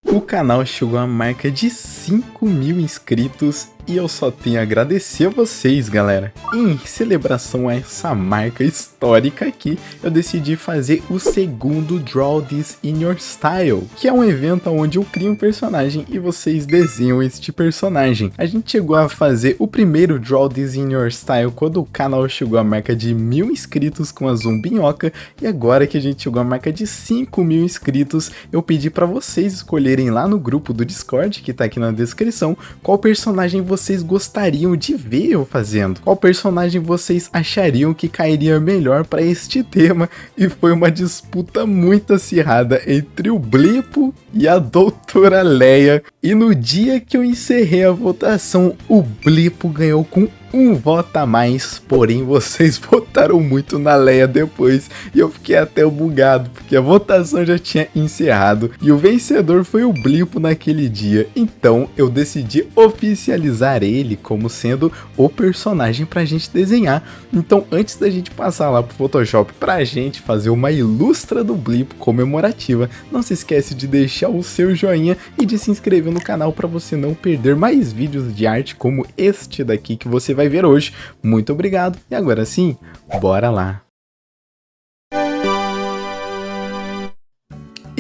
O canal chegou à marca de 5.000 inscritos e eu só tenho a agradecer a vocês, galera. Em celebração a essa marca histórica aqui, eu decidi fazer o segundo Draw This In Your Style, que é um evento onde eu crio um personagem e vocês desenham este personagem. A gente chegou a fazer o primeiro Draw This In Your Style quando o canal chegou à marca de 1.000 inscritos com a Zumbinhoca, e agora que a gente chegou à marca de 5.000 inscritos, eu pedi para vocês escolherem lá no grupo do Discord, que tá aqui na descrição, qual personagem vocês gostariam de ver eu fazendo, qual personagem vocês achariam que cairia melhor para este tema, e foi uma disputa muito acirrada entre o Blipo e a Doutora Leia, e no dia que eu encerrei a votação, o Blipo ganhou com um voto a mais, porém vocês votaram muito na Leia depois e eu fiquei até bugado, porque a votação já tinha encerrado e o vencedor foi o Blipo naquele dia, então eu decidi oficializar ele como sendo o personagem pra gente desenhar. Então antes da gente passar lá pro Photoshop pra gente fazer uma ilustra do Blipo comemorativa, não se esquece de deixar o seu joinha e de se inscrever no canal para você não perder mais vídeos de arte como este daqui que você vai ver hoje. Muito obrigado e agora sim, bora lá!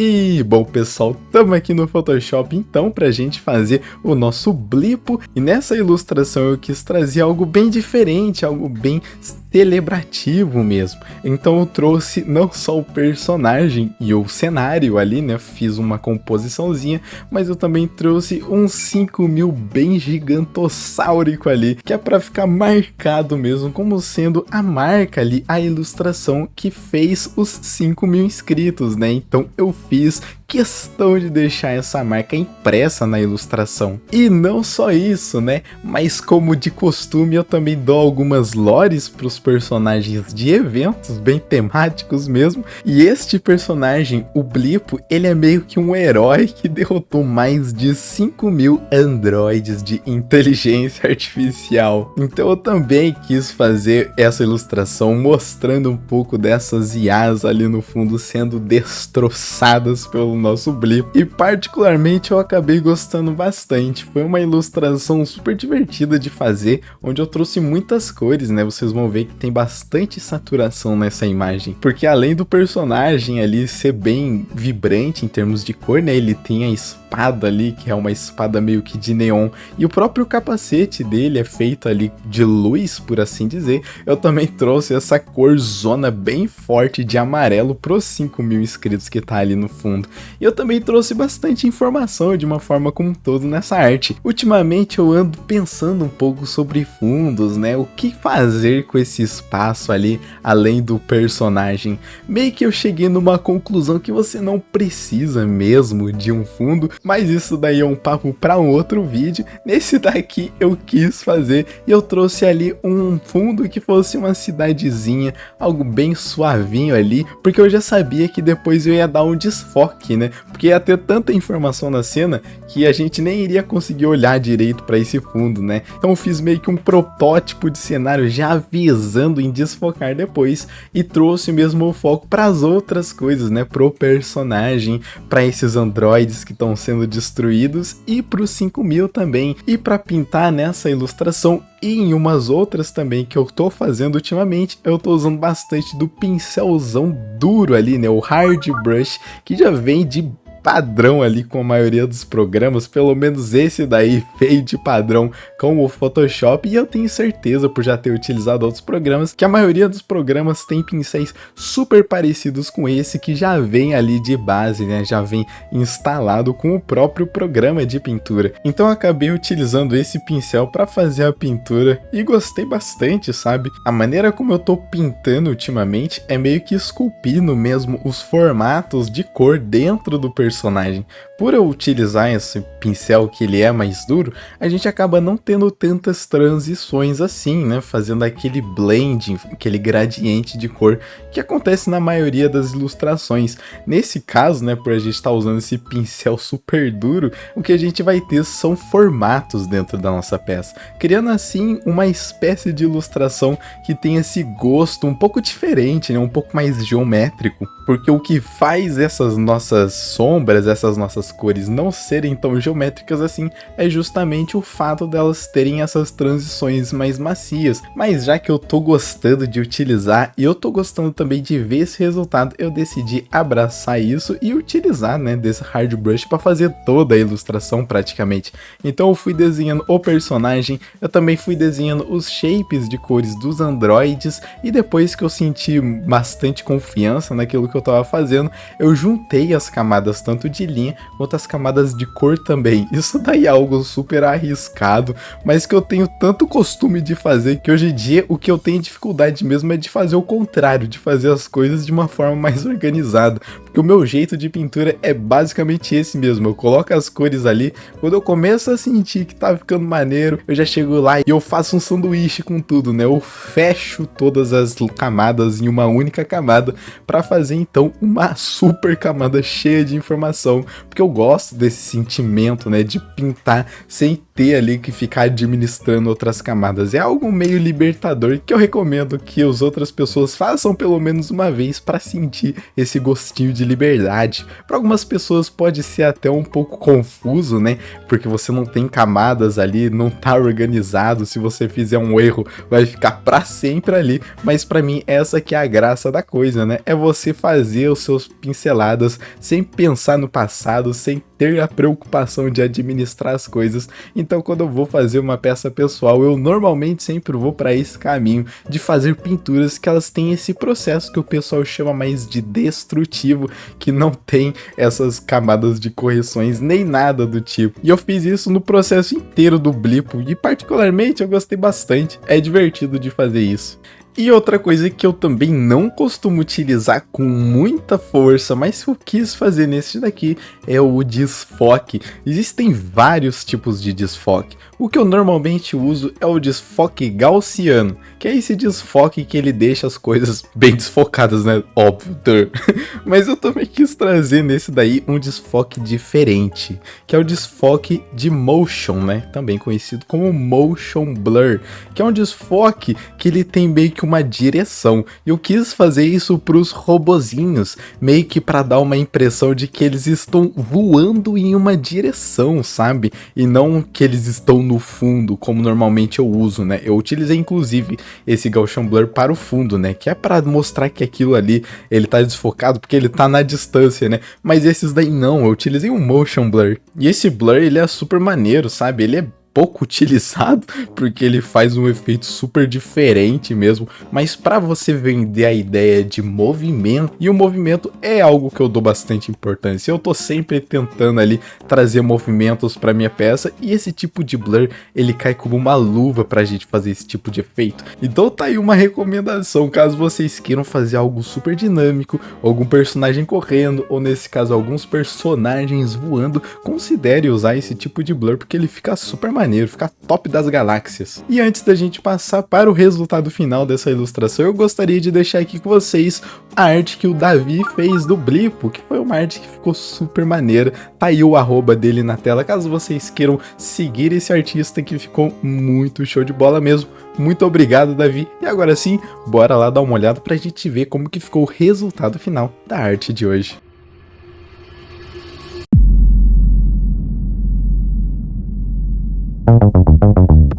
E bom pessoal, estamos aqui no Photoshop então pra gente fazer o nosso Blipo, e nessa ilustração eu quis trazer algo bem diferente, algo bem celebrativo mesmo. Então eu trouxe não só o personagem e o cenário ali, né, fiz uma composiçãozinha, mas eu também trouxe um 5.000 bem gigantossáurico ali, que é pra ficar marcado mesmo como sendo a marca ali, a ilustração que fez os 5.000 inscritos, né, então eu fiz questão de deixar essa marca impressa na ilustração. E não só isso, né, mas como de costume eu também dou algumas lores para os personagens de eventos bem temáticos mesmo, e este personagem, o Blipo, ele é meio que um herói que derrotou mais de 5.000 androides de inteligência artificial. Então eu também quis fazer essa ilustração mostrando um pouco dessas IAs ali no fundo sendo destroçadas pelo nosso Blipo, e particularmente eu acabei gostando bastante. Foi uma ilustração super divertida de fazer, onde eu trouxe muitas cores, né, vocês vão ver que tem bastante saturação nessa imagem, porque além do personagem ali ser bem vibrante em termos de cor, né, ele tem a espada ali, que é uma espada meio que de neon, e o próprio capacete dele é feito ali de luz, por assim dizer. Eu também trouxe essa cor zona bem forte de amarelo pros 5.000 inscritos que tá ali no fundo. E eu também trouxe bastante informação de uma forma como um todo nessa arte. Ultimamente eu ando pensando um pouco sobre fundos, né, o que fazer com esse espaço ali, além do personagem. Meio que eu cheguei numa conclusão que você não precisa mesmo de um fundo, mas isso daí é um papo para um outro vídeo. Nesse daqui eu quis fazer e eu trouxe ali um fundo que fosse uma cidadezinha, algo bem suavinho ali, porque eu já sabia que depois eu ia dar um desfoque, né, porque ia ter tanta informação na cena que a gente nem iria conseguir olhar direito para esse fundo, né. Então eu fiz meio que um protótipo de cenário já avisando em desfocar depois, e trouxe mesmo o foco para as outras coisas, né, pro personagem, para esses androides que estão sendo destruídos e para os 5.000 também, e para pintar nessa ilustração e em umas outras também que eu tô fazendo ultimamente, eu tô usando bastante do pincelzão duro ali, né, o hard brush, que já vem de padrão ali com a maioria dos programas, pelo menos esse daí veio de padrão com o Photoshop, e eu tenho certeza, por já ter utilizado outros programas, que a maioria dos programas tem pincéis super parecidos com esse, que já vem ali de base, né, já vem instalado com o próprio programa de pintura. Então eu acabei utilizando esse pincel para fazer a pintura e gostei bastante, sabe? A maneira como eu tô pintando ultimamente é meio que esculpindo mesmo os formatos de cor dentro do personagem. Por eu utilizar esse pincel que ele é mais duro, a gente acaba não tendo tantas transições assim, né, fazendo aquele blending, aquele gradiente de cor que acontece na maioria das ilustrações. Nesse caso, né, por a gente estar usando esse pincel super duro, o que a gente vai ter são formatos dentro da nossa peça, criando assim uma espécie de ilustração que tem esse gosto um pouco diferente, né, um pouco mais geométrico, porque o que faz essas nossas sombras sombras, essas nossas cores não serem tão geométricas assim, é justamente o fato delas terem essas transições mais macias. Mas já que eu tô gostando de utilizar e eu tô gostando também de ver esse resultado, eu decidi abraçar isso e utilizar, né, desse hard brush para fazer toda a ilustração praticamente. Então eu fui desenhando o personagem, eu também fui desenhando os shapes de cores dos androides, e depois que eu senti bastante confiança naquilo que eu tava fazendo, eu juntei as camadas tanto de linha quanto as camadas de cor também. Isso daí é algo super arriscado, mas que eu tenho tanto costume de fazer que hoje em dia o que eu tenho dificuldade mesmo é de fazer o contrário, de fazer as coisas de uma forma mais organizada, porque o meu jeito de pintura é basicamente esse mesmo. Eu coloco as cores ali, quando eu começo a sentir que tá ficando maneiro, eu já chego lá e eu faço um sanduíche com tudo, né? Eu fecho todas as camadas em uma única camada para fazer então uma super camada cheia de informação, porque eu gosto desse sentimento, né, de pintar sem ter ali que ficar administrando outras camadas. É algo meio libertador que eu recomendo que as outras pessoas façam pelo menos uma vez para sentir esse gostinho de liberdade. Para algumas pessoas pode ser até um pouco confuso, né, porque você não tem camadas ali, não tá organizado, se você fizer um erro vai ficar para sempre ali, mas para mim essa que é a graça da coisa, né, é você fazer os seus pinceladas sem pensar no passado, sem ter a preocupação de administrar as coisas. Então quando eu vou fazer uma peça pessoal, eu normalmente sempre vou para esse caminho de fazer pinturas que elas têm esse processo que o pessoal chama mais de destrutivo, que não tem essas camadas de correções nem nada do tipo. E eu fiz isso no processo inteiro do Blipo e particularmente eu gostei bastante, é divertido de fazer isso. E outra coisa que eu também não costumo utilizar com muita força, mas que eu quis fazer nesse daqui, é o desfoque. Existem vários tipos de desfoque. O que eu normalmente uso é o desfoque gaussiano, que é esse desfoque que ele deixa as coisas bem desfocadas, né? Óbvio. Mas eu também quis trazer nesse daí um desfoque diferente, que é o desfoque de motion, né? Também conhecido como motion blur, que é um desfoque que ele tem meio que uma direção. E eu quis fazer isso para os robozinhos, meio que para dar uma impressão de que eles estão voando em uma direção, sabe? E não que eles estão no fundo, como normalmente eu uso, né? Eu utilizei inclusive esse Gaussian Blur para o fundo, né? Que é para mostrar que aquilo ali, ele tá desfocado porque ele tá na distância, né? Mas esses daí não, eu utilizei um Motion Blur. E esse Blur, ele é super maneiro, sabe? Ele é pouco utilizado, porque ele faz um efeito super diferente mesmo, mas para você vender a ideia de movimento, e o movimento é algo que eu dou bastante importância, eu tô sempre tentando ali trazer movimentos para minha peça, e esse tipo de blur, ele cai como uma luva pra gente fazer esse tipo de efeito. Então tá aí uma recomendação, caso vocês queiram fazer algo super dinâmico, algum personagem correndo, ou nesse caso alguns personagens voando, considere usar esse tipo de blur, porque ele fica super maneiro, fica top das galáxias. E antes da gente passar para o resultado final dessa ilustração, eu gostaria de deixar aqui com vocês a arte que o Davi fez do Blipo, que foi uma arte que ficou super maneira. Tá aí o arroba dele na tela, caso vocês queiram seguir esse artista que ficou muito show de bola mesmo. Muito obrigado, Davi. E agora sim, bora lá dar uma olhada pra gente ver como que ficou o resultado final da arte de hoje.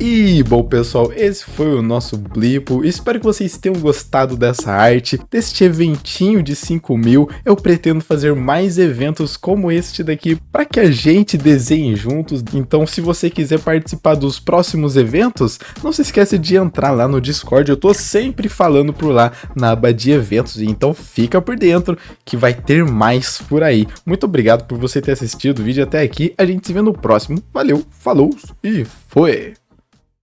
E bom pessoal, esse foi o nosso Blipo, espero que vocês tenham gostado dessa arte, deste eventinho de 5.000, eu pretendo fazer mais eventos como este daqui para que a gente desenhe juntos, então se você quiser participar dos próximos eventos, não se esquece de entrar lá no Discord, eu tô sempre falando por lá na aba de eventos, então fica por dentro que vai ter mais por aí. Muito obrigado por você ter assistido o vídeo até aqui, a gente se vê no próximo, valeu, falou e foi!